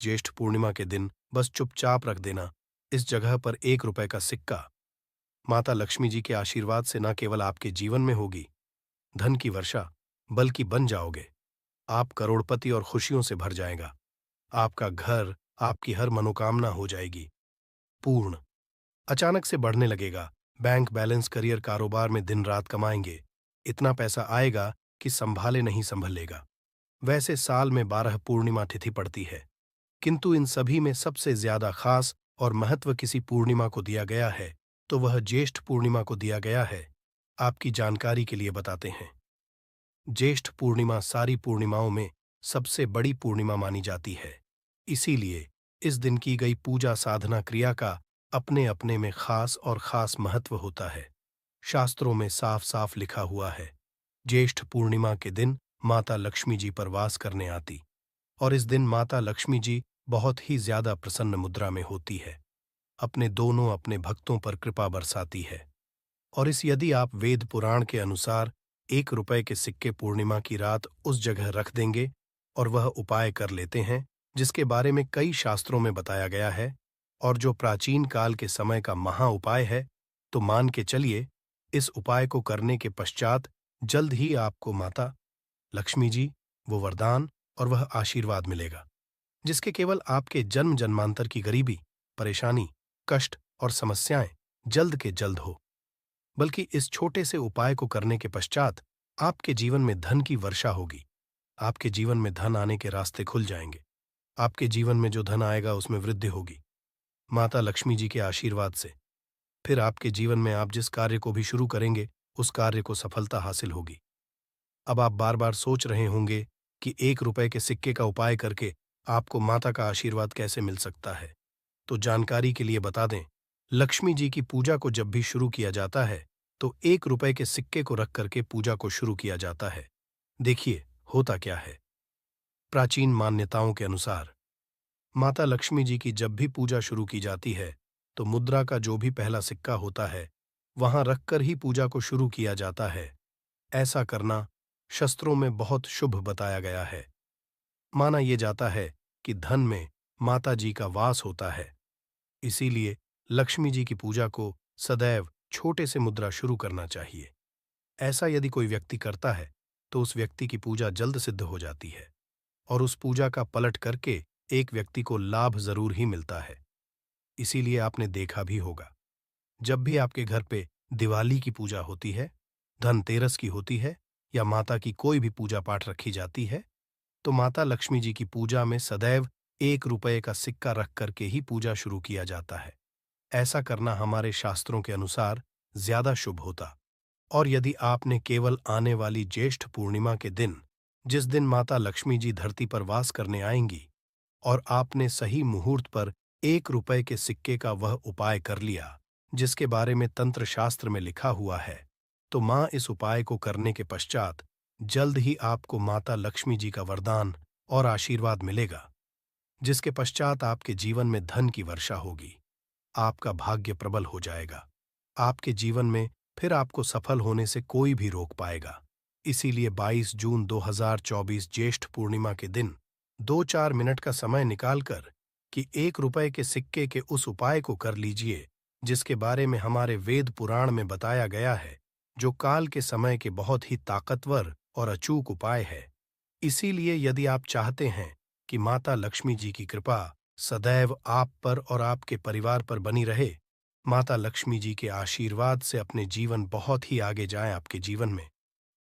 ज्येष्ठ पूर्णिमा के दिन बस चुपचाप रख देना इस जगह पर 1 रुपए का सिक्का। माता लक्ष्मी जी के आशीर्वाद से न केवल आपके जीवन में होगी धन की वर्षा, बल्कि बन जाओगे आप करोड़पति और खुशियों से भर जाएगा। आपका घर, आपकी हर मनोकामना हो जाएगी पूर्ण। अचानक से बढ़ने लगेगा बैंक बैलेंस, करियर, कारोबार में दिन रात कमाएंगे। इतना पैसा आएगा कि संभाले नहीं संभलेगा। वैसे साल में 12 पूर्णिमा तिथि पड़ती है, किंतु इन सभी में सबसे ज्यादा खास और महत्व किसी पूर्णिमा को दिया गया है, तो वह ज्येष्ठ पूर्णिमा को दिया गया है। आपकी जानकारी के लिए बताते हैं। ज्येष्ठ पूर्णिमा सारी पूर्णिमाओं में सबसे बड़ी पूर्णिमा मानी जाती है। इसीलिए इस दिन की गई पूजा साधना क्रिया का अपने अपने में खास और खास महत्व होता है। शास्त्रों में साफ साफ लिखा हुआ है, ज्येष्ठ पूर्णिमा के दिन माता लक्ष्मी जी पर वास करने आती, और इस दिन माता लक्ष्मी जी बहुत ही ज्यादा प्रसन्न मुद्रा में होती है, अपने भक्तों पर कृपा बरसाती है। और इस यदि आप वेद पुराण के अनुसार 1 रुपए के सिक्के पूर्णिमा की रात उस जगह रख देंगे और वह उपाय कर लेते हैं जिसके बारे में कई शास्त्रों में बताया गया है, और जो प्राचीन काल के समय का महा उपाय है, तो मान के चलिए इस उपाय को करने के पश्चात जल्द ही आपको माता लक्ष्मी जी वो वरदान और वह आशीर्वाद मिलेगा जिसके केवल आपके जन्म जन्मांतर की गरीबी, परेशानी, कष्ट और समस्याएं जल्द के जल्द हो। बल्कि इस छोटे से उपाय को करने के पश्चात आपके जीवन में धन की वर्षा होगी। आपके जीवन में धन आने के रास्ते खुल जाएंगे। आपके जीवन में जो धन आएगा उसमें वृद्धि होगी माता लक्ष्मी जी के आशीर्वाद से। फिर आपके जीवन में आप जिस कार्य को भी शुरू करेंगे उस कार्य को सफलता हासिल होगी। अब आप बार बार सोच रहे होंगे कि 1 रुपए के सिक्के का उपाय करके आपको माता का आशीर्वाद कैसे मिल सकता है। तो जानकारी के लिए बता दें, लक्ष्मी जी की पूजा को जब भी शुरू किया जाता है तो 1 रुपए के सिक्के को रख करके पूजा को शुरू किया जाता है। देखिए होता क्या है। प्राचीन मान्यताओं के अनुसार माता लक्ष्मी जी की जब भी पूजा शुरू की जाती है तो मुद्रा का जो भी पहला सिक्का होता है वहां रखकर ही पूजा को शुरू किया जाता है। ऐसा करना शास्त्रों में बहुत शुभ बताया गया है। माना यह जाता है कि धन में माता जी का वास होता है। इसीलिए लक्ष्मी जी की पूजा को सदैव छोटे से मुद्रा शुरू करना चाहिए। ऐसा यदि कोई व्यक्ति करता है तो उस व्यक्ति की पूजा जल्द सिद्ध हो जाती है, और उस पूजा का पलट करके एक व्यक्ति को लाभ जरूर ही मिलता है। इसीलिए आपने देखा भी होगा, जब भी आपके घर पे दिवाली की पूजा होती है, धनतेरस की होती है, या माता की कोई भी पूजा पाठ रखी जाती है, तो माता लक्ष्मी जी की पूजा में सदैव 1 रुपए का सिक्का रख करके ही पूजा शुरू किया जाता है। ऐसा करना हमारे शास्त्रों के अनुसार ज्यादा शुभ होता। और यदि आपने केवल आने वाली ज्येष्ठ पूर्णिमा के दिन, जिस दिन माता लक्ष्मी जी धरती पर वास करने आएंगी, और आपने सही मुहूर्त पर 1 रुपए के सिक्के का वह उपाय कर लिया जिसके बारे में तंत्र शास्त्र में लिखा हुआ है, तो मां इस उपाय को करने के पश्चात जल्द ही आपको माता लक्ष्मी जी का वरदान और आशीर्वाद मिलेगा, जिसके पश्चात आपके जीवन में धन की वर्षा होगी। आपका भाग्य प्रबल हो जाएगा। आपके जीवन में फिर आपको सफल होने से कोई भी रोक पाएगा। इसीलिए 22 जून 2024 ज्येष्ठ पूर्णिमा के दिन 2-4 मिनट का समय निकालकर कि 1 रुपए के सिक्के के उस उपाय को कर लीजिए जिसके बारे में हमारे वेद पुराण में बताया गया है, जो काल के समय के बहुत ही ताकतवर और अचूक उपाय है। इसीलिए यदि आप चाहते हैं कि माता लक्ष्मी जी की कृपा सदैव आप पर और आपके परिवार पर बनी रहे, माता लक्ष्मी जी के आशीर्वाद से अपने जीवन बहुत ही आगे जाए आपके जीवन में,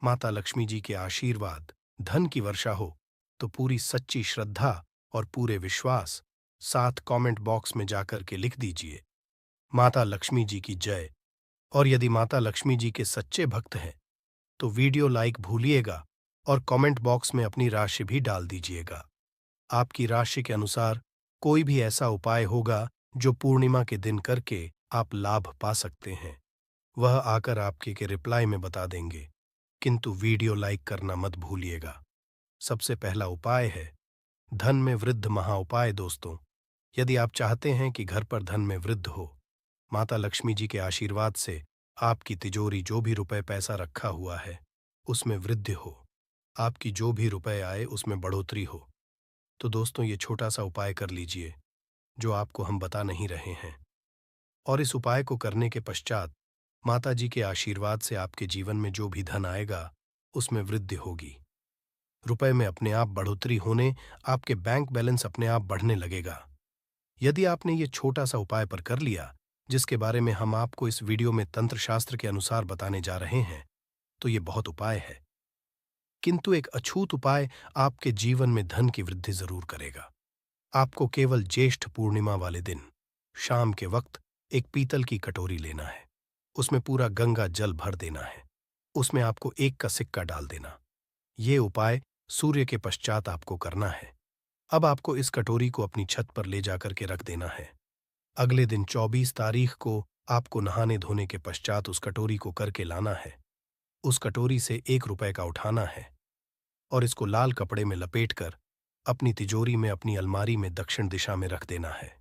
माता लक्ष्मी जी के आशीर्वाद, धन की वर्षा हो, तो पूरी सच्ची श्रद्धा और पूरे विश्वास साथ कमेंट बॉक्स में जाकर के लिख दीजिए, माता लक्ष्मी जी की जय। और यदि माता लक्ष्मी जी के सच्चे भक्त हैं तो वीडियो लाइक भूलिएगा और कमेंट बॉक्स में अपनी राशि भी डाल दीजिएगा। आपकी राशि के अनुसार कोई भी ऐसा उपाय होगा जो पूर्णिमा के दिन करके आप लाभ पा सकते हैं, वह आकर आपके के रिप्लाई में बता देंगे, किंतु वीडियो लाइक करना मत भूलिएगा। सबसे पहला उपाय है धन में वृद्ध महा उपाय। दोस्तों, यदि आप चाहते हैं कि घर पर धन में वृद्धि हो, माता लक्ष्मी जी के आशीर्वाद से आपकी तिजोरी जो भी रुपए पैसा रखा हुआ है उसमें वृद्धि हो, आपकी जो भी रुपए आए उसमें बढ़ोतरी हो, तो दोस्तों ये छोटा सा उपाय कर लीजिए जो आपको हम बता नहीं रहे हैं। और इस उपाय को करने के पश्चात माता जी के आशीर्वाद से आपके जीवन में जो भी धन आएगा उसमें वृद्धि होगी। रुपए में अपने आप बढ़ोतरी होने, आपके बैंक बैलेंस अपने आप बढ़ने लगेगा। यदि आपने ये छोटा सा उपाय पर कर लिया जिसके बारे में हम आपको इस वीडियो में तंत्र शास्त्र के अनुसार बताने जा रहे हैं, तो ये बहुत उपाय है, किंतु एक अछूत उपाय आपके जीवन में धन की वृद्धि जरूर करेगा। आपको केवल ज्येष्ठ पूर्णिमा वाले दिन शाम के वक्त एक पीतल की कटोरी लेना है। उसमें पूरा गंगा जल भर देना है। उसमें आपको 1 का सिक्का डाल देना। ये उपाय सूर्य के पश्चात आपको करना है। अब आपको इस कटोरी को अपनी छत पर ले जाकर के रख देना है। अगले दिन 24 तारीख को आपको नहाने धोने के पश्चात उस कटोरी को करके लाना है। उस कटोरी से 1 रुपए का उठाना है और इसको लाल कपड़े में लपेटकर अपनी तिजोरी में, अपनी अलमारी में दक्षिण दिशा में रख देना है।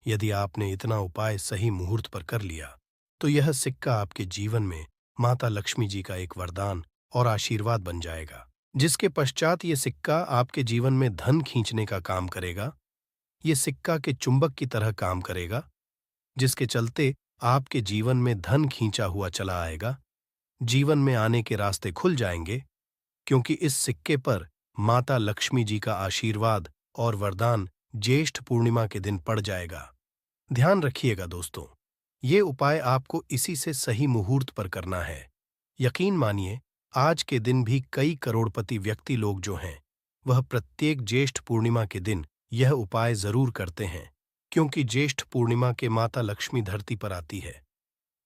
यदि आपने इतना उपाय सही मुहूर्त पर कर लिया तो यह सिक्का आपके जीवन में माता लक्ष्मी जी का एक वरदान और आशीर्वाद बन जाएगा, जिसके पश्चात ये सिक्का आपके जीवन में धन खींचने का काम करेगा। ये सिक्का के चुंबक की तरह काम करेगा, जिसके चलते आपके जीवन में धन खींचा हुआ चला आएगा। जीवन में आने के रास्ते खुल जाएंगे, क्योंकि इस सिक्के पर माता लक्ष्मी जी का आशीर्वाद और वरदान ज्येष्ठ पूर्णिमा के दिन पड़ जाएगा। ध्यान रखिएगा दोस्तों, ये उपाय आपको इसी से सही मुहूर्त पर करना है। यकीन मानिए, आज के दिन भी कई करोड़पति व्यक्ति लोग जो हैं, वह प्रत्येक ज्येष्ठ पूर्णिमा के दिन यह उपाय जरूर करते हैं, क्योंकि ज्येष्ठ पूर्णिमा के माता लक्ष्मी धरती पर आती है।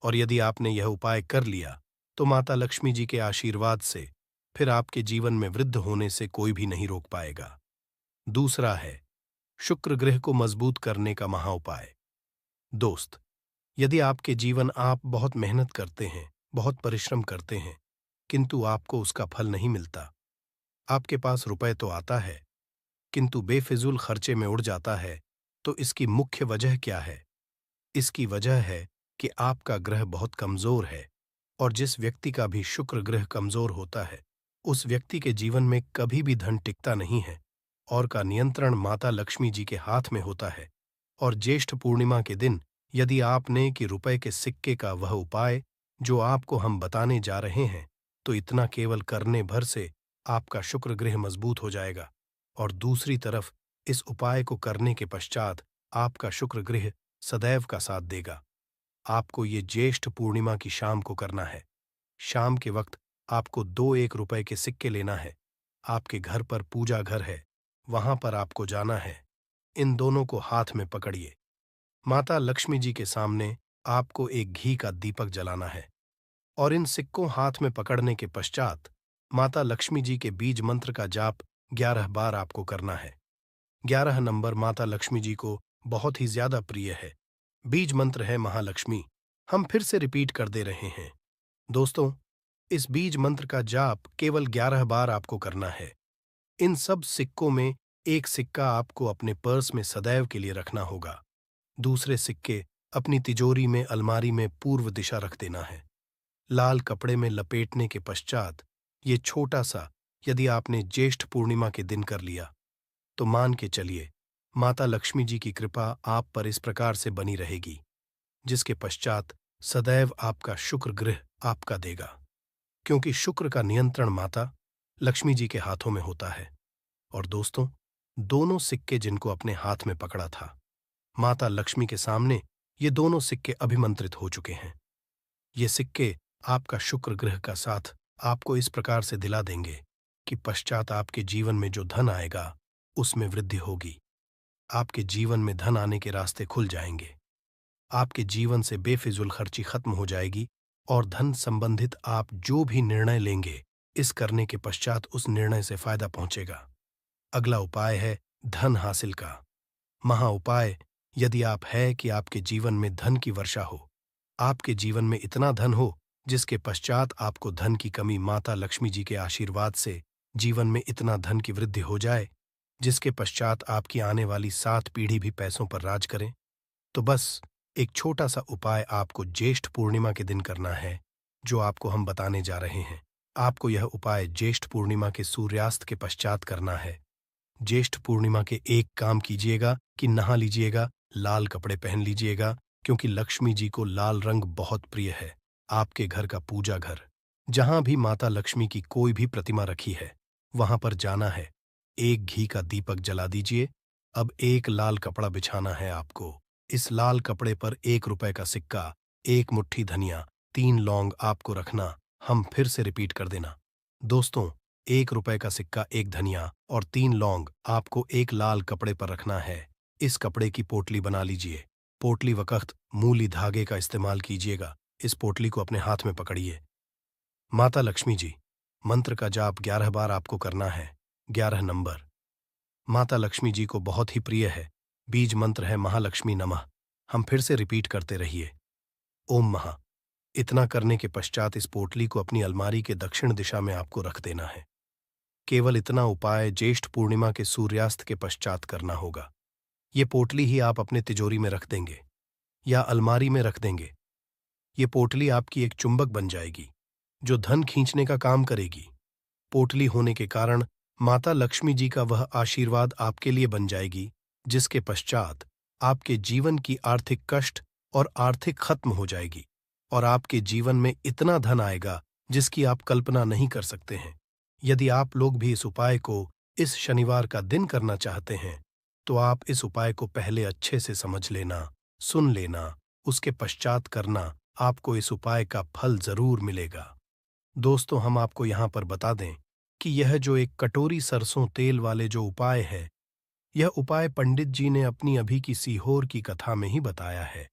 और यदि आपने यह उपाय कर लिया तो माता लक्ष्मी जी के आशीर्वाद से फिर आपके जीवन में वृद्धि होने से कोई भी नहीं रोक पाएगा। दूसरा है शुक्र ग्रह को मजबूत करने का महाउपाय। दोस्त, यदि आपके जीवन आप बहुत मेहनत करते हैं, बहुत परिश्रम करते हैं, किंतु आपको उसका फल नहीं मिलता, आपके पास रुपए तो आता है किंतु बेफिजूल खर्चे में उड़ जाता है, तो इसकी मुख्य वजह क्या है? इसकी वजह है कि आपका ग्रह बहुत कमजोर है। और जिस व्यक्ति का भी शुक्र ग्रह कमजोर होता है, उस व्यक्ति के जीवन में कभी भी धन टिकता नहीं है और का नियंत्रण माता लक्ष्मी जी के हाथ में होता है। और ज्येष्ठ पूर्णिमा के दिन यदि आपने कि रुपए के सिक्के का वह उपाय जो आपको हम बताने जा रहे हैं, तो इतना केवल करने भर से आपका शुक्र ग्रह मजबूत हो जाएगा। और दूसरी तरफ इस उपाय को करने के पश्चात आपका शुक्र ग्रह सदैव का साथ देगा। आपको ये ज्येष्ठ पूर्णिमा की शाम को करना है। शाम के वक्त आपको 2 1 रुपए के सिक्के लेना है। आपके घर पर पूजा घर है, वहां पर आपको जाना है। इन दोनों को हाथ में पकड़िए। माता लक्ष्मी जी के सामने आपको एक घी का दीपक जलाना है और इन सिक्कों हाथ में पकड़ने के पश्चात माता लक्ष्मी जी के बीज मंत्र का जाप 11 बार आपको करना है। 11 नंबर माता लक्ष्मी जी को बहुत ही ज्यादा प्रिय है। बीज मंत्र है महालक्ष्मी। हम फिर से रिपीट कर दे रहे हैं दोस्तों, इस बीज मंत्र का जाप केवल 11 बार आपको करना है। इन सब सिक्कों में एक सिक्का आपको अपने पर्स में सदैव के लिए रखना होगा। दूसरे सिक्के अपनी तिजोरी में, अलमारी में पूर्व दिशा रख देना है। लाल कपड़े में लपेटने के पश्चात ये छोटा सा यदि आपने ज्येष्ठ पूर्णिमा के दिन कर लिया तो मान के चलिए माता लक्ष्मी जी की कृपा आप पर इस प्रकार से बनी रहेगी, जिसके पश्चात सदैव आपका शुक्र ग्रह आपका देगा, क्योंकि शुक्र का नियंत्रण माता लक्ष्मी जी के हाथों में होता है। और दोस्तों, दोनों सिक्के जिनको अपने हाथ में पकड़ा था, माता लक्ष्मी के सामने ये दोनों सिक्के अभिमंत्रित हो चुके हैं। ये सिक्के आपका शुक्र ग्रह का साथ आपको इस प्रकार से दिला देंगे कि पश्चात आपके जीवन में जो धन आएगा उसमें वृद्धि होगी। आपके जीवन में धन आने के रास्ते खुल जाएंगे। आपके जीवन से बेफिजूल खर्ची खत्म हो जाएगी और धन संबंधित आप जो भी निर्णय लेंगे, इस करने के पश्चात उस निर्णय से फायदा पहुंचेगा। अगला उपाय है धन हासिल का महा उपाय। यदि आप है कि आपके जीवन में धन की वर्षा हो, आपके जीवन में इतना धन हो जिसके पश्चात आपको धन की कमी माता लक्ष्मी जी के आशीर्वाद से जीवन में इतना धन की वृद्धि हो जाए जिसके पश्चात आपकी आने वाली 7 पीढ़ी भी पैसों पर राज करें, तो बस एक छोटा सा उपाय आपको ज्येष्ठ पूर्णिमा के दिन करना है, जो आपको हम बताने जा रहे हैं। आपको यह उपाय ज्येष्ठ पूर्णिमा के सूर्यास्त के पश्चात करना है। ज्येष्ठ पूर्णिमा के एक काम कीजिएगा कि नहा लीजिएगा, लाल कपड़े पहन लीजिएगा, क्योंकि लक्ष्मी जी को लाल रंग बहुत प्रिय है। आपके घर का पूजा घर, जहां भी माता लक्ष्मी की कोई भी प्रतिमा रखी है, वहां पर जाना है। एक घी का दीपक जला दीजिए। अब एक लाल कपड़ा बिछाना है आपको। इस लाल कपड़े पर 1 रुपए का सिक्का, एक मुट्ठी धनिया, 3 लौंग आपको रखना। हम फिर से रिपीट कर देना। दोस्तों, 1 रुपए का सिक्का, एक धनिया और 3 लौंग आपको एक लाल कपड़े पर रखना है। इस कपड़े की पोटली बना लीजिए। पोटली वक्त मूली धागे का इस्तेमाल कीजिएगा। इस पोटली को अपने हाथ में पकड़िए। माता लक्ष्मी जी, मंत्र का जाप 11 बार आपको करना है। 11 नंबर माता लक्ष्मी जी को बहुत ही प्रिय है। बीज मंत्र है महालक्ष्मी नमः। हम फिर से रिपीट करते रहिए, ओम महा। इतना करने के पश्चात इस पोटली को अपनी अलमारी के दक्षिण दिशा में आपको रख देना है। केवल इतना उपाय ज्येष्ठ पूर्णिमा के सूर्यास्त के पश्चात करना होगा। ये पोटली ही आप अपने तिजोरी में रख देंगे या अलमारी में रख देंगे। ये पोटली आपकी एक चुंबक बन जाएगी, जो धन खींचने का काम करेगी। पोटली होने के कारण माता लक्ष्मी जी का वह आशीर्वाद आपके लिए बन जाएगी, जिसके पश्चात आपके जीवन की आर्थिक कष्ट और आर्थिक खत्म हो जाएगी और आपके जीवन में इतना धन आएगा जिसकी आप कल्पना नहीं कर सकते हैं। यदि आप लोग भी इस उपाय को इस शनिवार का दिन करना चाहते हैं, तो आप इस उपाय को पहले अच्छे से समझ लेना, सुन लेना, उसके पश्चात करना। आपको इस उपाय का फल जरूर मिलेगा। दोस्तों, हम आपको यहाँ पर बता दें कि यह जो एक कटोरी सरसों तेल वाले जो उपाय है, यह उपाय पंडित जी ने अपनी अभी की सीहोर की कथा में ही बताया है।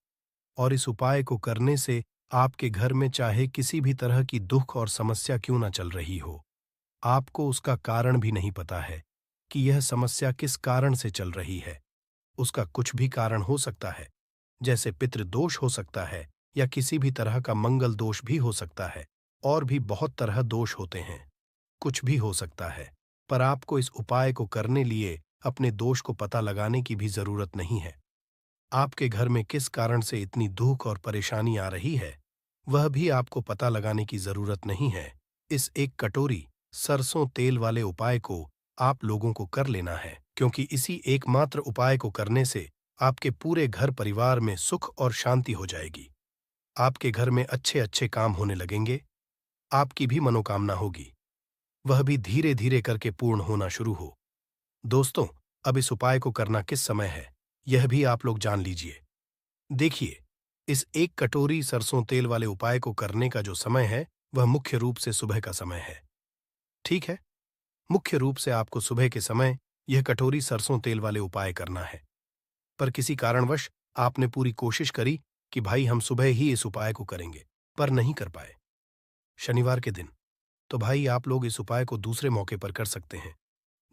और इस उपाय को करने से आपके घर में चाहे किसी भी तरह की दुख और समस्या क्यों ना चल रही हो, आपको उसका कारण भी नहीं पता है कि यह समस्या किस कारण से चल रही है। उसका कुछ भी कारण हो सकता है, जैसे पितृदोष हो सकता है या किसी भी तरह का मंगल दोष भी हो सकता है, और भी बहुत तरह दोष होते हैं। कुछ भी हो सकता है, पर आपको इस उपाय को करने लिए अपने दोष को पता लगाने की भी जरूरत नहीं है। आपके घर में किस कारण से इतनी दुख और परेशानी आ रही है, वह भी आपको पता लगाने की जरूरत नहीं है। इस एक कटोरी सरसों तेल वाले उपाय को आप लोगों को कर लेना है, क्योंकि इसी एकमात्र उपाय को करने से आपके पूरे घर परिवार में सुख और शांति हो जाएगी। आपके घर में अच्छे अच्छे काम होने लगेंगे। आपकी भी मनोकामना होगी, वह भी धीरे धीरे करके पूर्ण होना शुरू हो। दोस्तों, अब इस उपाय को करना किस समय है, यह भी आप लोग जान लीजिए। देखिए, इस एक कटोरी सरसों तेल वाले उपाय को करने का जो समय है, वह मुख्य रूप से सुबह का समय है। ठीक है, मुख्य रूप से आपको सुबह के समय यह कटोरी सरसों तेल वाले उपाय करना है। पर किसी कारणवश आपने पूरी कोशिश करी कि भाई हम सुबह ही इस उपाय को करेंगे, पर नहीं कर पाए शनिवार के दिन, तो भाई आप लोग इस उपाय को दूसरे मौके पर कर सकते हैं,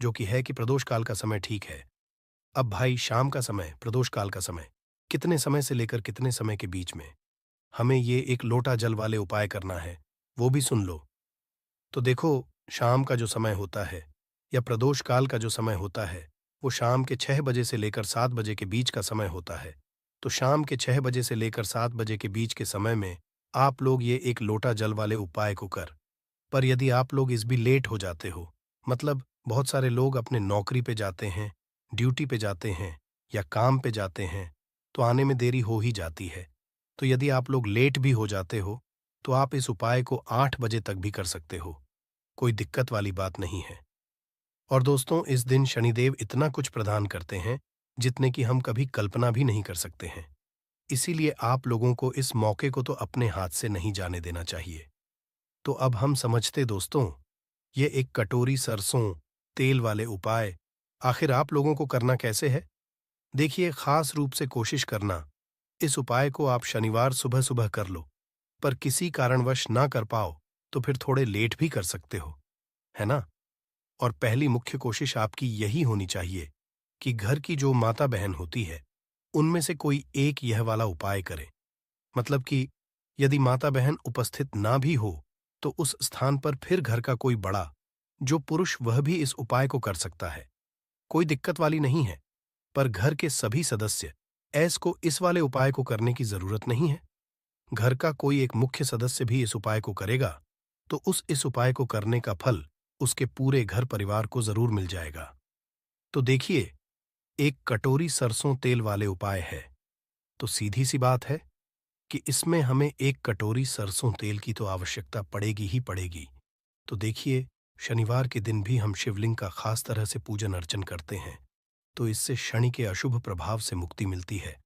जो कि है कि प्रदोष काल का समय। ठीक है, अब भाई शाम का समय, प्रदोष काल का समय, कितने समय से लेकर कितने समय के बीच में हमें ये एक लोटा जल वाले उपाय करना है, वो भी सुन लो। तो देखो, शाम का जो समय होता है या प्रदोष काल का जो समय होता है, वो शाम के 6 बजे से लेकर 7 बजे के बीच का समय होता है। तो शाम के 6 बजे से लेकर 7 बजे के बीच के समय में आप लोग ये एक लोटा जल वाले उपाय को कर। पर यदि आप लोग इस भी लेट हो जाते हो, मतलब बहुत सारे लोग अपने नौकरी पे जाते हैं, ड्यूटी पे जाते हैं या काम पे जाते हैं, तो आने में देरी हो ही जाती है। तो यदि आप लोग लेट भी हो जाते हो, तो आप इस उपाय को 8 बजे तक भी कर सकते हो। कोई दिक्कत वाली बात नहीं है। और दोस्तों, इस दिन शनिदेव इतना कुछ प्रदान करते हैं जितने की हम कभी कल्पना भी नहीं कर सकते हैं। इसीलिए आप लोगों को इस मौके को तो अपने हाथ से नहीं जाने देना चाहिए। तो अब हम समझते दोस्तों, ये एक कटोरी सरसों तेल वाले उपाय आखिर आप लोगों को करना कैसे है। देखिए, खास रूप से कोशिश करना, इस उपाय को आप शनिवार सुबह सुबह कर लो, पर किसी कारणवश ना कर पाओ तो फिर थोड़े लेट भी कर सकते हो, है ना। और पहली मुख्य कोशिश आपकी यही होनी चाहिए कि घर की जो माता बहन होती है, उनमें से कोई एक यह वाला उपाय करे। मतलब कि यदि माता बहन उपस्थित ना भी हो, तो उस स्थान पर फिर घर का कोई बड़ा जो पुरुष, वह भी इस उपाय को कर सकता है। कोई दिक्कत वाली नहीं है, पर घर के सभी सदस्य ऐस को इस वाले उपाय को करने की जरूरत नहीं है। घर का कोई एक मुख्य सदस्य भी इस उपाय को करेगा, तो इस उपाय को करने का फल उसके पूरे घर परिवार को जरूर मिल जाएगा। तो देखिए, एक कटोरी सरसों तेल वाले उपाय है। तो सीधी सी बात है कि इसमें हमें एक कटोरी सरसों तेल की तो आवश्यकता पड़ेगी ही पड़ेगी। तो देखिए, शनिवार के दिन भी हम शिवलिंग का खास तरह से पूजन अर्चन करते हैं, तो इससे शनि के अशुभ प्रभाव से मुक्ति मिलती है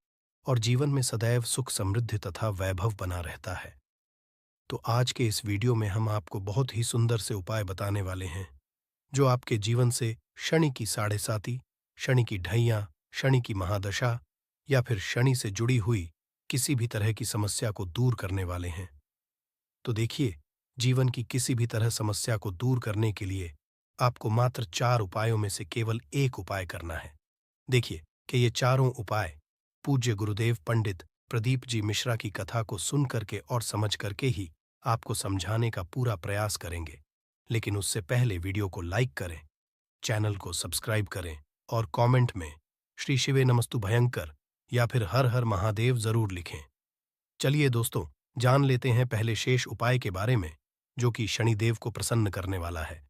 और जीवन में सदैव सुख समृद्धि तथा वैभव बना रहता है। तो आज के इस वीडियो में हम आपको बहुत ही सुंदर से उपाय बताने वाले हैं, जो आपके जीवन से शनि की साढ़े साती, शनि की ढैया, शनि की महादशा या फिर शनि से जुड़ी हुई किसी भी तरह की समस्या को दूर करने वाले हैं। तो देखिए, जीवन की किसी भी तरह समस्या को दूर करने के लिए आपको मात्र 4 उपायों में से केवल एक उपाय करना है। देखिए कि ये चारों उपाय पूज्य गुरुदेव पंडित प्रदीप जी मिश्रा की कथा को सुन करके और समझ करके ही आपको समझाने का पूरा प्रयास करेंगे। लेकिन उससे पहले वीडियो को लाइक करें, चैनल को सब्सक्राइब करें और कमेंट में श्री शिवे नमस्तु भयंकर या फिर हर हर महादेव जरूर लिखें। चलिए दोस्तों, जान लेते हैं पहले शेष उपाय के बारे में, जो कि शनिदेव को प्रसन्न करने वाला है।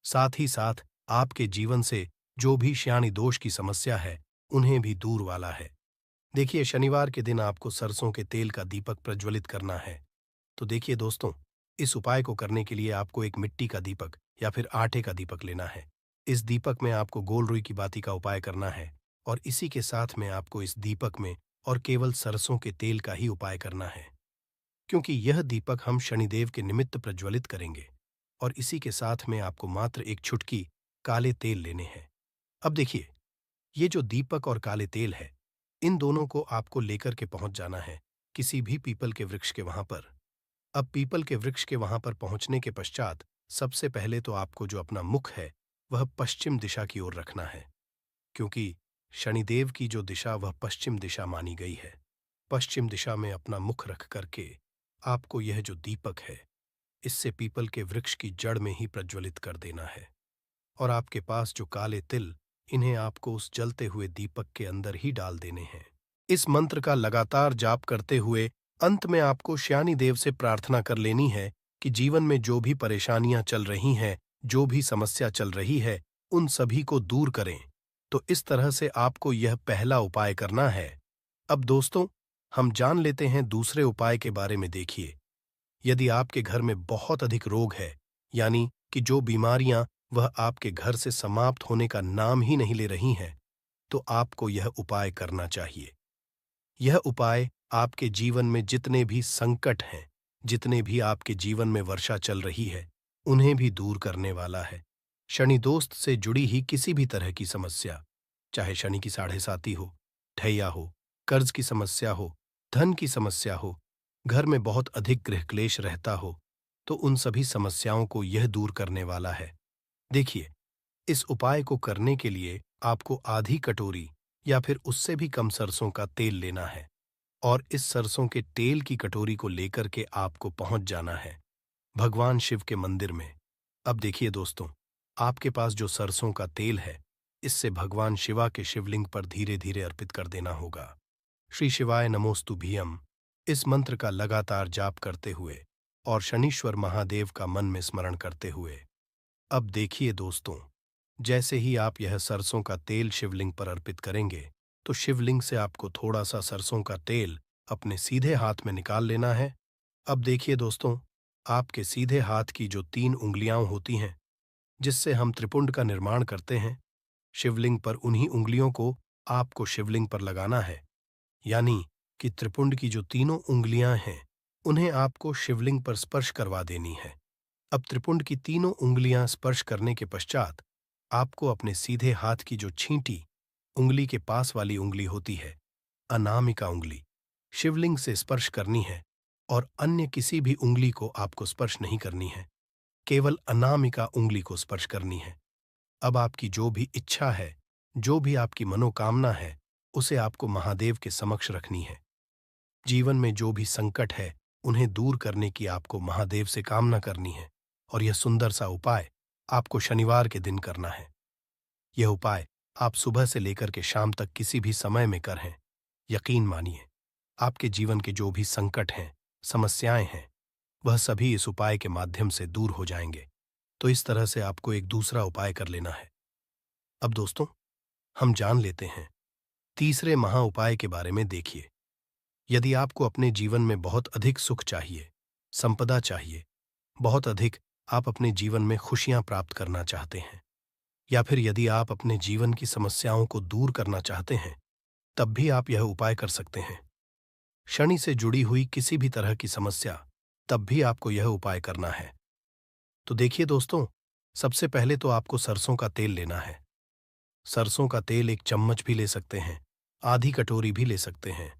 साथ ही साथ आपके जीवन से जो भी श्यानि दोष की समस्या है, उन्हें भी दूर वाला है। देखिए, शनिवार के दिन आपको सरसों के तेल का दीपक प्रज्वलित करना है। तो देखिए दोस्तों, इस उपाय को करने के लिए आपको एक मिट्टी का दीपक या फिर आटे का दीपक लेना है। इस दीपक में आपको गोल रुई की बाती का उपाय करना है और इसी के साथ में आपको इस दीपक में और केवल सरसों के तेल का ही उपाय करना है, क्योंकि यह दीपक हम शनिदेव के निमित्त प्रज्वलित करेंगे। और इसी के साथ में आपको मात्र एक चुटकी काले तेल लेने हैं। अब देखिए, ये जो दीपक और काले तेल है, इन दोनों को आपको लेकर के पहुंच जाना है किसी भी पीपल के वृक्ष के वहां पर। अब पीपल के वृक्ष के वहां पर पहुंचने के पश्चात सबसे पहले तो आपको जो अपना मुख है वह पश्चिम दिशा की ओर रखना है, क्योंकि शनिदेव की जो दिशा वह पश्चिम दिशा मानी गई है। पश्चिम दिशा में अपना मुख रख करके आपको यह जो दीपक है, इससे पीपल के वृक्ष की जड़ में ही प्रज्वलित कर देना है। और आपके पास जो काले तिल, इन्हें आपको उस जलते हुए दीपक के अंदर ही डाल देने हैं। इस मंत्र का लगातार जाप करते हुए अंत में आपको श्यानी देव से प्रार्थना कर लेनी है कि जीवन में जो भी परेशानियां चल रही हैं, जो भी समस्या चल रही है, उन सभी को दूर करें। तो इस तरह से आपको यह पहला उपाय करना है। अब दोस्तों, हम जान लेते हैं दूसरे उपाय के बारे में। देखिए, यदि आपके घर में बहुत अधिक रोग है, यानी कि जो बीमारियां वह आपके घर से समाप्त होने का नाम ही नहीं ले रही हैं, तो आपको यह उपाय करना चाहिए। यह उपाय आपके जीवन में जितने भी संकट हैं, जितने भी आपके जीवन में वर्षा चल रही है, उन्हें भी दूर करने वाला है। शनि दोस्त से जुड़ी ही किसी भी तरह की समस्या, चाहे शनि की साढ़े साती हो, ढैया हो, कर्ज की समस्या हो, धन की समस्या हो, घर में बहुत अधिक गृह क्लेश रहता हो, तो उन सभी समस्याओं को यह दूर करने वाला है। देखिए, इस उपाय को करने के लिए आपको आधी कटोरी या फिर उससे भी कम सरसों का तेल लेना है और इस सरसों के तेल की कटोरी को लेकर के आपको पहुंच जाना है भगवान शिव के मंदिर में। अब देखिए दोस्तों, आपके पास जो सरसों का तेल है, इससे भगवान शिवा के शिवलिंग पर धीरे धीरे अर्पित कर देना होगा। श्री शिवाय नमोस्तु भीयम, इस मंत्र का लगातार जाप करते हुए और शनीश्वर महादेव का मन में स्मरण करते हुए। अब देखिए दोस्तों, जैसे ही आप यह सरसों का तेल शिवलिंग पर अर्पित करेंगे, तो शिवलिंग से आपको थोड़ा सा सरसों का तेल अपने सीधे हाथ में निकाल लेना है। अब देखिए दोस्तों, आपके सीधे हाथ की जो 3 उंगलियां होती हैं, जिससे हम त्रिपुंड का निर्माण करते हैं, शिवलिंग पर उन्हीं उंगलियों को आपको शिवलिंग पर लगाना है। यानी कि त्रिपुंड की जो तीनों उंगलियां हैं, उन्हें आपको शिवलिंग पर स्पर्श करवा देनी है। अब त्रिपुंड की तीनों उंगलियां स्पर्श करने के पश्चात आपको अपने सीधे हाथ की जो छींटी उंगली के पास वाली उंगली होती है, अनामिका उंगली, शिवलिंग से स्पर्श करनी है और अन्य किसी भी उंगली को आपको स्पर्श नहीं करनी है, केवल अनामिका उंगली को स्पर्श करनी है। अब आपकी जो भी इच्छा है, जो भी आपकी मनोकामना है, उसे आपको महादेव के समक्ष रखनी है। जीवन में जो भी संकट है, उन्हें दूर करने की आपको महादेव से कामना करनी है और यह सुंदर सा उपाय आपको शनिवार के दिन करना है। यह उपाय आप सुबह से लेकर के शाम तक किसी भी समय में करें। यकीन मानिए, आपके जीवन के जो भी संकट हैं, समस्याएं हैं, वह सभी इस उपाय के माध्यम से दूर हो जाएंगे। तो इस तरह से आपको एक दूसरा उपाय कर लेना है। अब दोस्तों, हम जान लेते हैं तीसरे महा उपाय के बारे में। देखिए, यदि आपको अपने जीवन में बहुत अधिक सुख चाहिए, संपदा चाहिए, बहुत अधिक आप अपने जीवन में खुशियां प्राप्त करना चाहते हैं, या फिर यदि आप अपने जीवन की समस्याओं को दूर करना चाहते हैं, तब भी आप यह उपाय कर सकते हैं। शनि से जुड़ी हुई किसी भी तरह की समस्या, तब भी आपको यह उपाय करना है। तो देखिए दोस्तों, सबसे पहले तो आपको सरसों का तेल लेना है। सरसों का तेल 1 चम्मच भी ले सकते हैं, आधी कटोरी भी ले सकते हैं।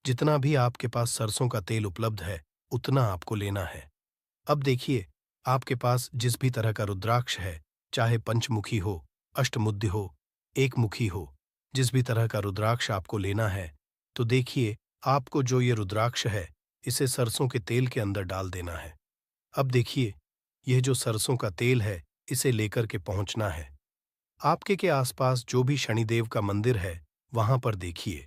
जितना भी आपके पास सरसों का तेल उपलब्ध है, उतना आपको लेना है। अब देखिए, आपके पास जिस भी तरह का रुद्राक्ष है, चाहे पंचमुखी हो, अष्टमुद्य हो, एकमुखी हो, जिस भी तरह का रुद्राक्ष आपको लेना है, तो देखिए, आपको जो ये रुद्राक्ष है, इसे सरसों के तेल के अंदर डाल देना है। अब देखिए, यह जो सरसों का तेल है, इसे लेकर के पहुंचना है। आपके के आसपास जो भी शनिदेव का मंदिर है, वहां पर देखिए।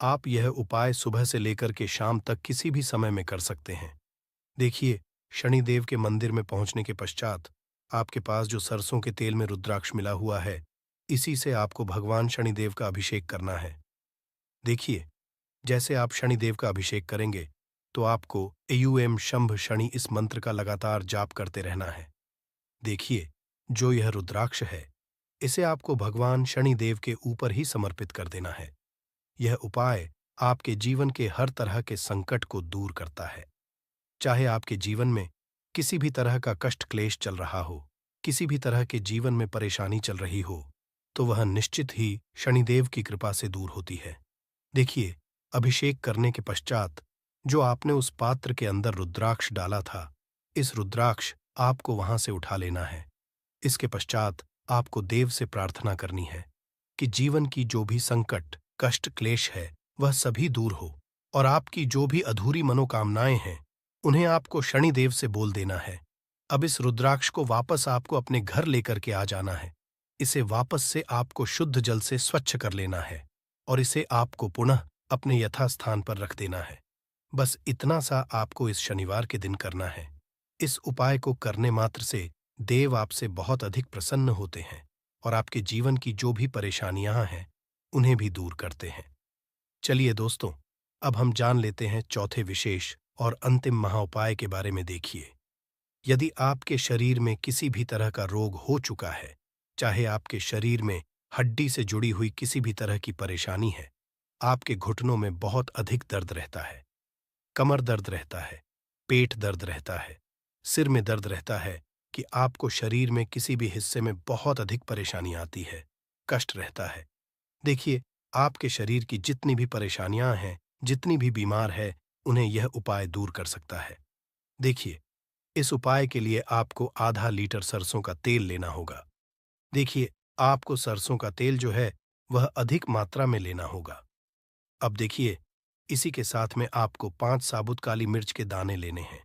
आप यह उपाय सुबह से लेकर के शाम तक किसी भी समय में कर सकते हैं। देखिए, शनिदेव के मंदिर में पहुंचने के पश्चात आपके पास जो सरसों के तेल में रुद्राक्ष मिला हुआ है, इसी से आपको भगवान शनिदेव का अभिषेक करना है। देखिए, जैसे आप शनिदेव का अभिषेक करेंगे, तो आपको एयूएम शंभ शनि इस मंत्र का लगातार जाप करते रहना है। देखिए, जो यह रुद्राक्ष है, इसे आपको भगवान शनिदेव के ऊपर ही समर्पित कर देना है। यह उपाय आपके जीवन के हर तरह के संकट को दूर करता है। चाहे आपके जीवन में किसी भी तरह का कष्ट क्लेश चल रहा हो, किसी भी तरह के जीवन में परेशानी चल रही हो, तो वह निश्चित ही शनिदेव की कृपा से दूर होती है। देखिए, अभिषेक करने के पश्चात जो आपने उस पात्र के अंदर रुद्राक्ष डाला था, इस रुद्राक्ष आपको वहां से उठा लेना है। इसके पश्चात आपको देव से प्रार्थना करनी है कि जीवन की जो भी संकट, कष्ट, क्लेश है, वह सभी दूर हो, और आपकी जो भी अधूरी मनोकामनाएं हैं, उन्हें आपको शनिदेव से बोल देना है। अब इस रुद्राक्ष को वापस आपको अपने घर लेकर के आ जाना है। इसे वापस से आपको शुद्ध जल से स्वच्छ कर लेना है, और इसे आपको पुनः अपने यथास्थान पर रख देना है। बस इतना सा आपको इस शनिवार के दिन करना है। इस उपाय को करने मात्र से देव आपसे बहुत अधिक प्रसन्न होते हैं, और आपके जीवन की जो भी परेशानियां हैं, उन्हें भी दूर करते हैं। चलिए दोस्तों, अब हम जान लेते हैं चौथे विशेष और अंतिम महाउपाय के बारे में। देखिए, यदि आपके शरीर में किसी भी तरह का रोग हो चुका है, चाहे आपके शरीर में हड्डी से जुड़ी हुई किसी भी तरह की परेशानी है, आपके घुटनों में बहुत अधिक दर्द रहता है, कमर दर्द रहता है, पेट दर्द रहता है, सिर में दर्द रहता है, कि आपको शरीर में किसी भी हिस्से में बहुत अधिक परेशानी आती है, कष्ट रहता है। देखिए, आपके शरीर की जितनी भी परेशानियां हैं, जितनी भी बीमार है, उन्हें यह उपाय दूर कर सकता है। देखिए, इस उपाय के लिए आपको आधा लीटर सरसों का तेल लेना होगा। देखिए, आपको सरसों का तेल जो है, वह अधिक मात्रा में लेना होगा। अब देखिए, इसी के साथ में आपको 5 साबुत काली मिर्च के दाने लेने हैं।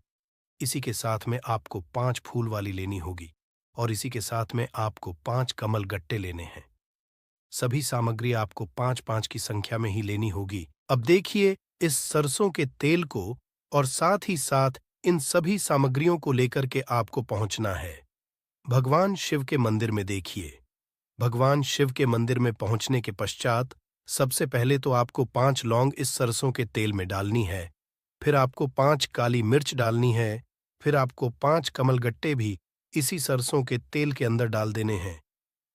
इसी के साथ में आपको 5 फूल वाली लेनी होगी, और इसी के साथ में आपको 5 कमल गट्टे लेने हैं। सभी सामग्री आपको 5-5 की संख्या में ही लेनी होगी। अब देखिए, इस सरसों के तेल को और साथ ही साथ इन सभी सामग्रियों को लेकर के आपको पहुंचना है भगवान शिव के मंदिर में। देखिए, भगवान शिव के मंदिर में पहुंचने के पश्चात सबसे पहले तो आपको 5 लौंग इस सरसों के तेल में डालनी है, फिर आपको 5 काली मिर्च डालनी है, फिर आपको 5 कमलगट्टे भी इसी सरसों के तेल के अंदर डाल देने हैं।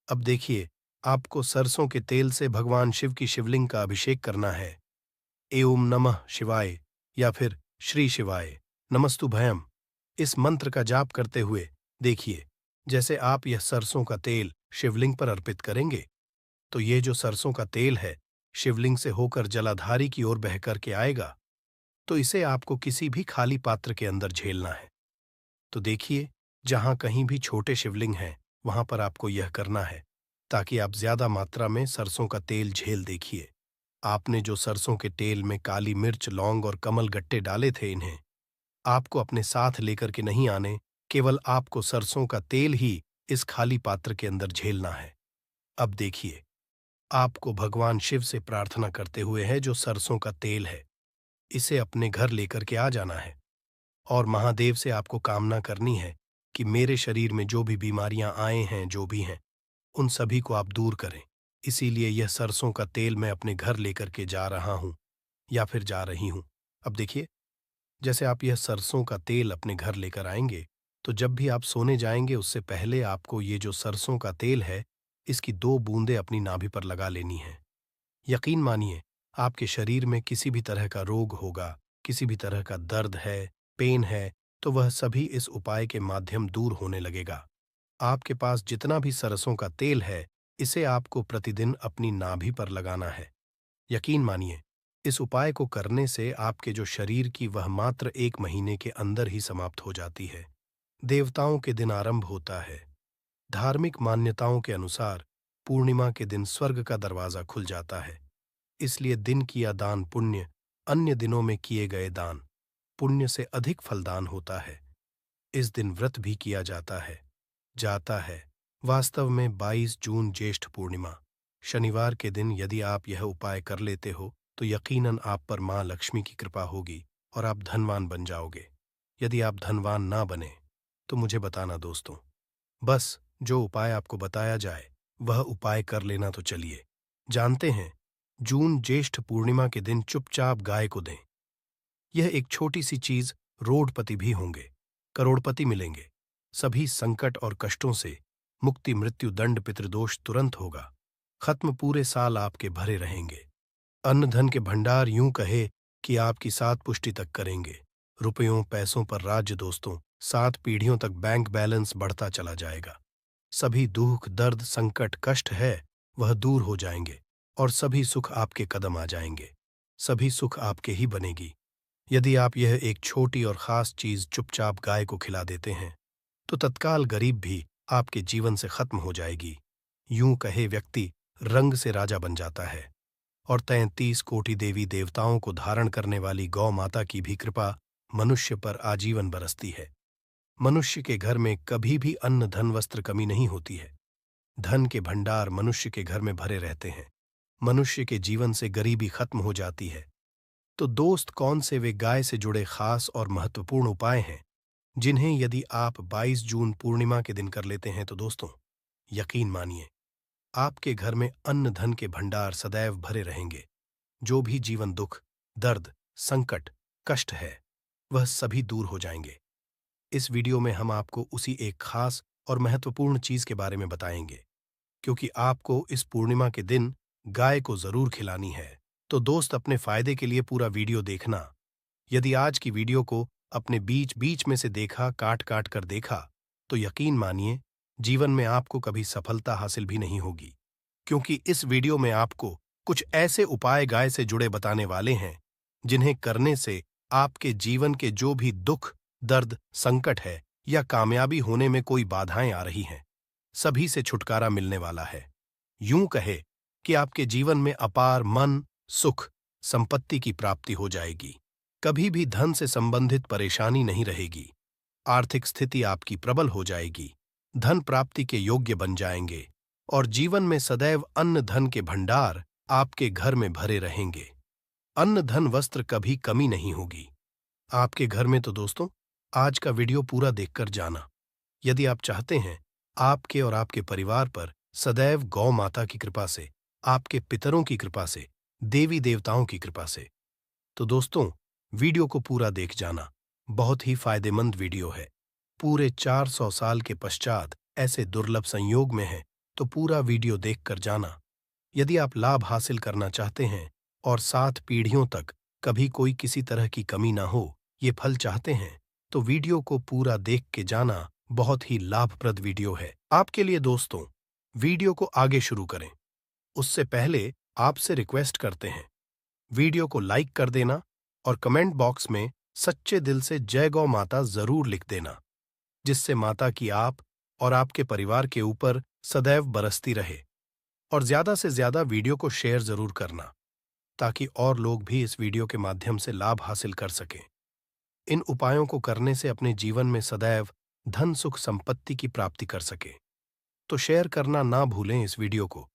अब देखिए, आपको सरसों के तेल से भगवान शिव की शिवलिंग का अभिषेक करना है। एओम नमः शिवाय या फिर श्री शिवाय नमस्तुभयम इस मंत्र का जाप करते हुए, देखिए, जैसे आप यह सरसों का तेल शिवलिंग पर अर्पित करेंगे, तो ये जो सरसों का तेल है, शिवलिंग से होकर जलाधारी की ओर बह करके आएगा। तो इसे आपको किसी भी खाली पात्र के अंदर झेलना है। तो देखिए, जहां कहीं भी छोटे शिवलिंग हैं, वहां पर आपको यह करना है, ताकि आप ज्यादा मात्रा में सरसों का तेल झेल। देखिए, आपने जो सरसों के तेल में काली मिर्च, लौंग और कमल गट्टे डाले थे, इन्हें आपको अपने साथ लेकर के नहीं आने, केवल आपको सरसों का तेल ही इस खाली पात्र के अंदर झेलना है। अब देखिए, आपको भगवान शिव से प्रार्थना करते हुए है, जो सरसों का तेल है, इसे अपने घर लेकर के आ जाना है, और महादेव से आपको कामना करनी है कि मेरे शरीर में जो भी बीमारियां आए हैं, जो भी हैं, उन सभी को आप दूर करें। इसीलिए यह सरसों का तेल मैं अपने घर लेकर के जा रहा हूं या फिर जा रही हूं। अब देखिए, जैसे आप यह सरसों का तेल अपने घर लेकर आएंगे, तो जब भी आप सोने जाएंगे उससे पहले आपको ये जो सरसों का तेल है, इसकी 2 बूंदें अपनी नाभि पर लगा लेनी है। यकीन मानिए, आपके शरीर में किसी भी तरह का रोग होगा, किसी भी तरह का दर्द है, पेन है, तो वह सभी इस उपाय के माध्यम दूर होने लगेगा। आपके पास जितना भी सरसों का तेल है, इसे आपको प्रतिदिन अपनी नाभि पर लगाना है। यकीन मानिए, इस उपाय को करने से आपके जो शरीर की वह मात्र 1 महीने के अंदर ही समाप्त हो जाती है। देवताओं के दिन आरंभ होता है। धार्मिक मान्यताओं के अनुसार पूर्णिमा के दिन स्वर्ग का दरवाजा खुल जाता है। इसलिए दिन किया दान पुण्य, अन्य दिनों में किए गए दान पुण्य से अधिक फलदान होता है। इस दिन व्रत भी किया जाता है। वास्तव में 22 जून ज्येष्ठ पूर्णिमा शनिवार के दिन यदि आप यह उपाय कर लेते हो, तो यकीनन आप पर मां लक्ष्मी की कृपा होगी और आप धनवान बन जाओगे। यदि आप धनवान ना बने तो मुझे बताना दोस्तों। बस जो उपाय आपको बताया जाए वह उपाय कर लेना। तो चलिए जानते हैं। जून ज्येष्ठ पूर्णिमा के दिन चुपचाप गाय को दें। यह एक छोटी सी चीज, रोडपति भी होंगे, करोड़पति मिलेंगे। सभी संकट और कष्टों से मुक्ति, मृत्यु, दंड, पितृदोष तुरंत होगा खत्म। पूरे साल आपके भरे रहेंगे। अन्न धन के भंडार यूं कहे कि आपकी 7 पुष्टि तक करेंगे। रुपयों पैसों पर राज्य दोस्तों, 7 पीढ़ियों तक बैंक बैलेंस बढ़ता चला जाएगा। सभी दुख दर्द संकट कष्ट है वह दूर हो जाएंगे और सभी सुख आपके कदम आ जाएंगे। सभी सुख आपके ही बनेगी। यदि आप यह एक छोटी और खास चीज चुपचाप गाय को खिला देते हैं, तो तत्काल गरीब भी आपके जीवन से खत्म हो जाएगी। यूं कहे व्यक्ति रंग से राजा बन जाता है और 33 कोटि देवी देवताओं को धारण करने वाली गौ माता की भी कृपा मनुष्य पर आजीवन बरसती है। मनुष्य के घर में कभी भी अन्न धन वस्त्र कमी नहीं होती है। धन के भंडार मनुष्य के घर में भरे रहते हैं। मनुष्य के जीवन से गरीबी खत्म हो जाती है। तो दोस्त, कौन से वे गाय से जुड़े खास और महत्वपूर्ण उपाय हैं जिन्हें यदि आप 22 जून पूर्णिमा के दिन कर लेते हैं, तो दोस्तों यकीन मानिए, आपके घर में अन्न धन के भंडार सदैव भरे रहेंगे। जो भी जीवन दुख दर्द संकट कष्ट है वह सभी दूर हो जाएंगे। इस वीडियो में हम आपको उसी एक खास और महत्वपूर्ण चीज के बारे में बताएंगे, क्योंकि आपको इस पूर्णिमा के दिन गाय को जरूर खिलानी है। तो दोस्त, अपने फायदे के लिए पूरा वीडियो देखना। यदि आज की वीडियो को अपने बीच बीच में से देखा, काट काट कर देखा, तो यकीन मानिए जीवन में आपको कभी सफलता हासिल भी नहीं होगी, क्योंकि इस वीडियो में आपको कुछ ऐसे उपाय गाय से जुड़े बताने वाले हैं जिन्हें करने से आपके जीवन के जो भी दुख दर्द संकट है या कामयाबी होने में कोई बाधाएं आ रही हैं, सभी से छुटकारा मिलने वाला है। यूं कहे कि आपके जीवन में अपार मन सुख संपत्ति की प्राप्ति हो जाएगी। कभी भी धन से संबंधित परेशानी नहीं रहेगी। आर्थिक स्थिति आपकी प्रबल हो जाएगी। धन प्राप्ति के योग्य बन जाएंगे और जीवन में सदैव अन्न धन के भंडार आपके घर में भरे रहेंगे। अन्न धन वस्त्र कभी कमी नहीं होगी आपके घर में। तो दोस्तों, आज का वीडियो पूरा देखकर जाना। यदि आप चाहते हैं आपके और आपके परिवार पर सदैव गौ माता की कृपा से, आपके पितरों की कृपा से, देवी देवताओं की कृपा से, तो दोस्तों वीडियो को पूरा देख जाना। बहुत ही फायदेमंद वीडियो है। पूरे 400 साल के पश्चात ऐसे दुर्लभ संयोग में है, तो पूरा वीडियो देखकर जाना। यदि आप लाभ हासिल करना चाहते हैं और 7 पीढ़ियों तक कभी कोई किसी तरह की कमी ना हो, ये फल चाहते हैं, तो वीडियो को पूरा देख के जाना। बहुत ही लाभप्रद वीडियो है आपके लिए। दोस्तों, वीडियो को आगे शुरू करें उससे पहले आपसे रिक्वेस्ट करते हैं, वीडियो को लाइक कर देना और कमेंट बॉक्स में सच्चे दिल से जय गौ माता जरूर लिख देना, जिससे माता की आप और आपके परिवार के ऊपर सदैव बरसती रहे। और ज्यादा से ज्यादा वीडियो को शेयर जरूर करना, ताकि और लोग भी इस वीडियो के माध्यम से लाभ हासिल कर सकें। इन उपायों को करने से अपने जीवन में सदैव धन सुख संपत्ति की प्राप्ति कर सके। तो शेयर करना ना भूलें इस वीडियो को,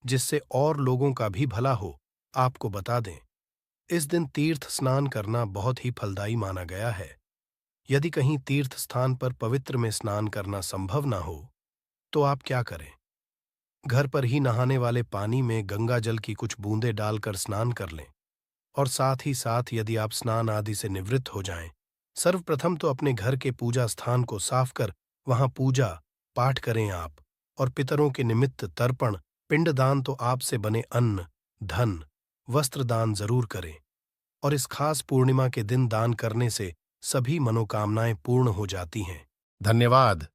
जिससे और लोगों का भी भला हो। आपको बता दें, इस दिन तीर्थ स्नान करना बहुत ही फलदायी माना गया है। यदि कहीं तीर्थ स्थान पर पवित्र में स्नान करना संभव ना हो, तो आप क्या करें? घर पर ही नहाने वाले पानी में गंगा जल की कुछ बूंदें डालकर स्नान कर लें। और साथ ही साथ यदि आप स्नान आदि से निवृत्त हो जाएं, सर्वप्रथम तो अपने घर के पूजा स्थान को साफ कर वहां पूजा पाठ करें आप। और पितरों के निमित्त तर्पण पिंडदान तो आपसे बने अन्न, धन, वस्त्र दान जरूर करें। और इस खास पूर्णिमा के दिन दान करने से सभी मनोकामनाएं पूर्ण हो जाती हैं। धन्यवाद।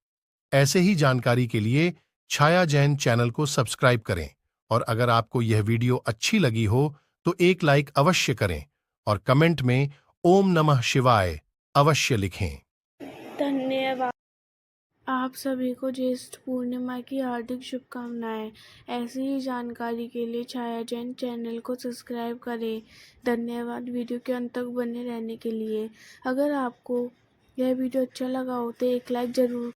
ऐसे ही जानकारी के लिए छाया जैन चैनल को सब्सक्राइब करें और अगर आपको यह वीडियो अच्छी लगी हो तो एक लाइक अवश्य करें और कमेंट में ओम नमः शिवाय अवश्य लिखें। धन्यवाद। आप सभी को ज्येष्ठ पूर्णिमा की हार्दिक शुभकामनाएं। ऐसी ही जानकारी के लिए छाया जैन चैनल को सब्सक्राइब करें। धन्यवाद वीडियो के अंत तक बने रहने के लिए। अगर आपको यह वीडियो अच्छा लगा हो तो एक लाइक ज़रूर